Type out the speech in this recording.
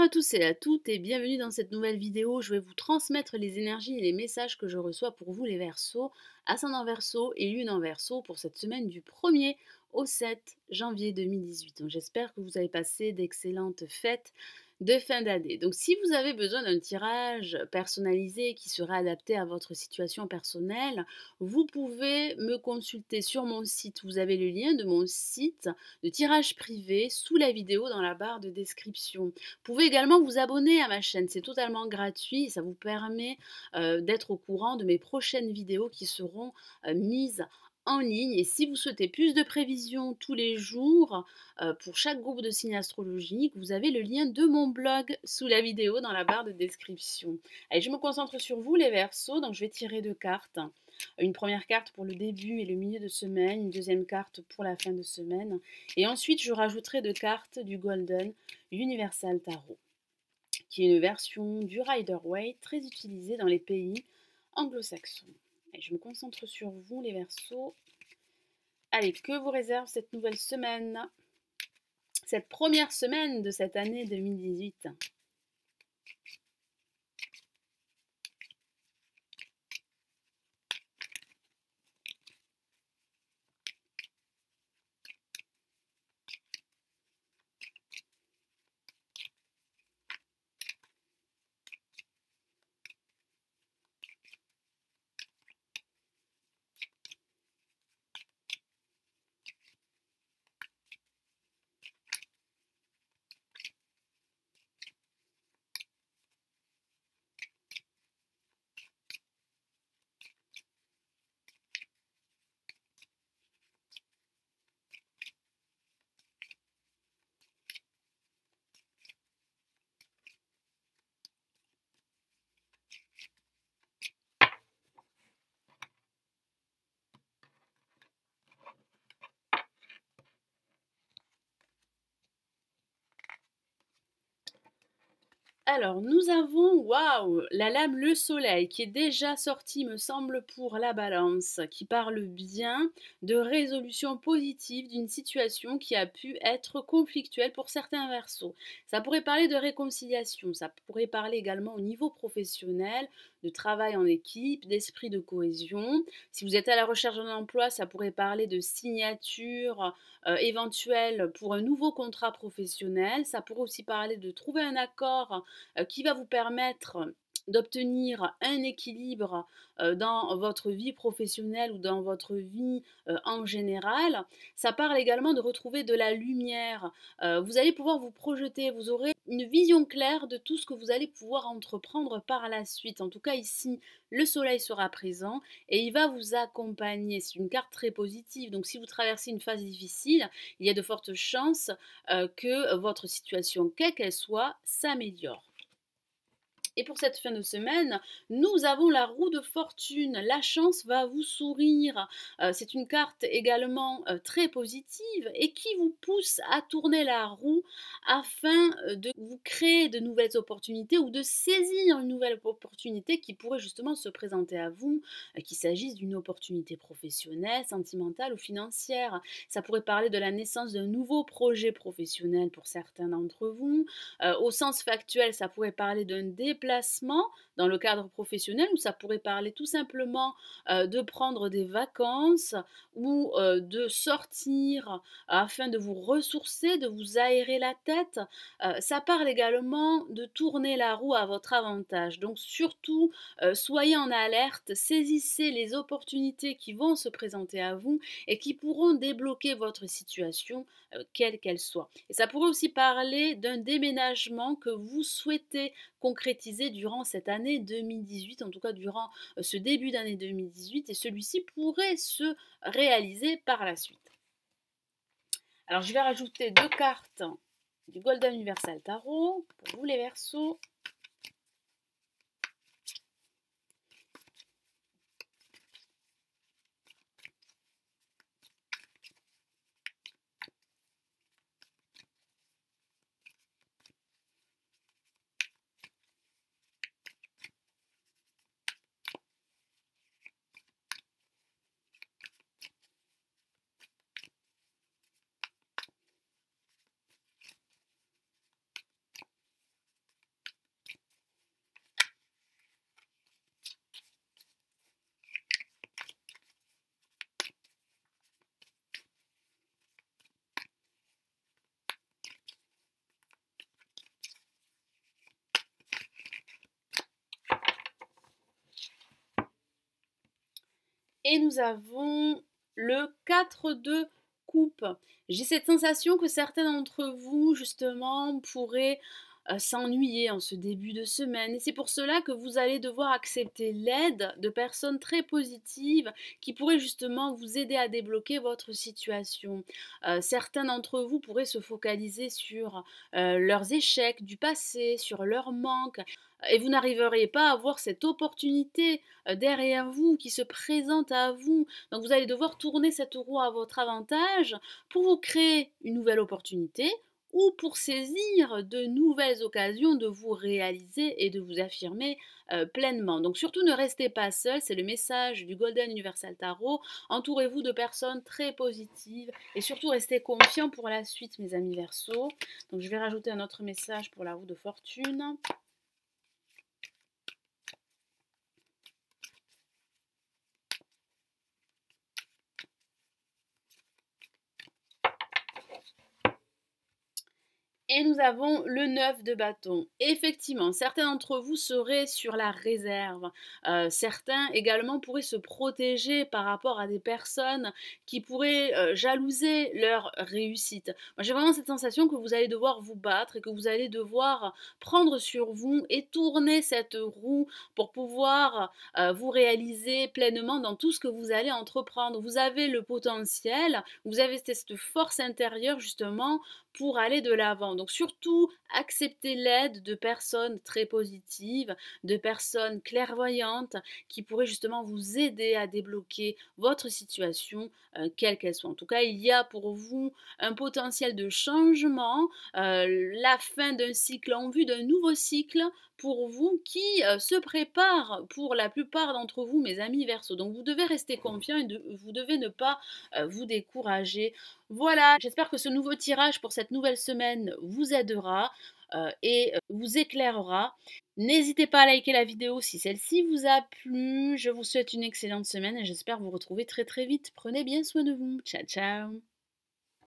à tous et à toutes et bienvenue dans cette nouvelle vidéo. Je vais vous transmettre les énergies et les messages que je reçois pour vous les Verseaux, ascendant Verseau et lune en Verseau pour cette semaine du 1er au 7 janvier 2018. Donc j'espère que vous avez passé d'excellentes fêtes de fin d'année. Donc si vous avez besoin d'un tirage personnalisé qui sera adapté à votre situation personnelle, vous pouvez me consulter sur mon site. Vous avez le lien de mon site de tirage privé sous la vidéo dans la barre de description. Vous pouvez également vous abonner à ma chaîne, c'est totalement gratuit et ça vous permet d'être au courant de mes prochaines vidéos qui seront mises en ligne. Et si vous souhaitez plus de prévisions tous les jours pour chaque groupe de signes astrologiques, vous avez le lien de mon blog sous la vidéo dans la barre de description. Allez, je me concentre sur vous les Verseaux, donc je vais tirer 2 cartes. Une première carte pour le début et le milieu de semaine, une deuxième carte pour la fin de semaine. Et ensuite, je rajouterai 2 cartes du Golden Universal Tarot, qui est une version du Rider-Waite très utilisée dans les pays anglo-saxons. Et je me concentre sur vous, les Verseaux. Allez, que vous réserve cette nouvelle semaine, cette première semaine de cette année 2018? Alors, nous avons, waouh, la lame Le Soleil qui est déjà sortie, me semble, pour la Balance, qui parle bien de résolution positive d'une situation qui a pu être conflictuelle pour certains Verseaux. Ça pourrait parler de réconciliation, ça pourrait parler également au niveau professionnel, de travail en équipe, d'esprit de cohésion. Si vous êtes à la recherche d'un emploi, ça pourrait parler de signature éventuelle pour un nouveau contrat professionnel. Ça pourrait aussi parler de trouver un accord qui va vous permettre d'obtenir un équilibre dans votre vie professionnelle ou dans votre vie en général. Ça parle également de retrouver de la lumière. Vous allez pouvoir vous projeter, vous aurez une vision claire de tout ce que vous allez pouvoir entreprendre par la suite. En tout cas ici, le soleil sera présent et il va vous accompagner. C'est une carte très positive. Donc si vous traversez une phase difficile, il y a de fortes chances que votre situation, quelle qu'elle soit, s'améliore. Et pour cette fin de semaine, nous avons la roue de fortune. La chance va vous sourire. C'est une carte également très positive et qui vous pousse à tourner la roue afin de vous créer de nouvelles opportunités ou de saisir une nouvelle opportunité qui pourrait justement se présenter à vous, qu'il s'agisse d'une opportunité professionnelle, sentimentale ou financière. Ça pourrait parler de la naissance d'un nouveau projet professionnel pour certains d'entre vous. Au sens factuel, ça pourrait parler d'un déplacement dans le cadre professionnel ou ça pourrait parler tout simplement de prendre des vacances ou de sortir afin de vous ressourcer, de vous aérer la tête. Ça parle également de tourner la roue à votre avantage. Donc surtout, soyez en alerte, saisissez les opportunités qui vont se présenter à vous et qui pourront débloquer votre situation, quelle qu'elle soit. Et ça pourrait aussi parler d'un déménagement que vous souhaitez concrétiser durant cette année 2018, en tout cas durant ce début d'année 2018, et celui-ci pourrait se réaliser par la suite. Alors je vais rajouter 2 cartes du Golden Universal Tarot pour vous les Verseaux. Et nous avons le 4 de coupe. J'ai cette sensation que certains d'entre vous, justement, pourraient s'ennuyer en ce début de semaine. Et c'est pour cela que vous allez devoir accepter l'aide de personnes très positives qui pourraient justement vous aider à débloquer votre situation. Certains d'entre vous pourraient se focaliser sur leurs échecs du passé, sur leurs manques, et vous n'arriveriez pas à voir cette opportunité derrière vous qui se présente à vous. Donc vous allez devoir tourner cette roue à votre avantage pour vous créer une nouvelle opportunité ou pour saisir de nouvelles occasions de vous réaliser et de vous affirmer pleinement. Donc surtout ne restez pas seul, c'est le message du Golden Universal Tarot. Entourez-vous de personnes très positives et surtout restez confiants pour la suite, mes amis Verseaux. Donc je vais rajouter un autre message pour la roue de fortune. Et nous avons le 9 de bâton. Effectivement, certains d'entre vous seraient sur la réserve. Certains également pourraient se protéger par rapport à des personnes qui pourraient jalouser leur réussite. Moi, j'ai vraiment cette sensation que vous allez devoir vous battre et que vous allez devoir prendre sur vous et tourner cette roue pour pouvoir vous réaliser pleinement dans tout ce que vous allez entreprendre. Vous avez le potentiel, vous avez cette force intérieure justement pour aller de l'avant. Donc surtout, acceptez l'aide de personnes très positives, de personnes clairvoyantes qui pourraient justement vous aider à débloquer votre situation, quelle qu'elle soit. En tout cas, il y a pour vous un potentiel de changement, la fin d'un cycle en vue d'un nouveau cycle pour vous qui se prépare pour la plupart d'entre vous, mes amis Verseaux. Donc vous devez rester confiant et vous devez ne pas vous décourager. Voilà, j'espère que ce nouveau tirage pour cette nouvelle semaine vous aidera et vous éclairera. N'hésitez pas à liker la vidéo si celle-ci vous a plu. Je vous souhaite une excellente semaine et j'espère vous retrouver très très vite. Prenez bien soin de vous. Ciao ciao.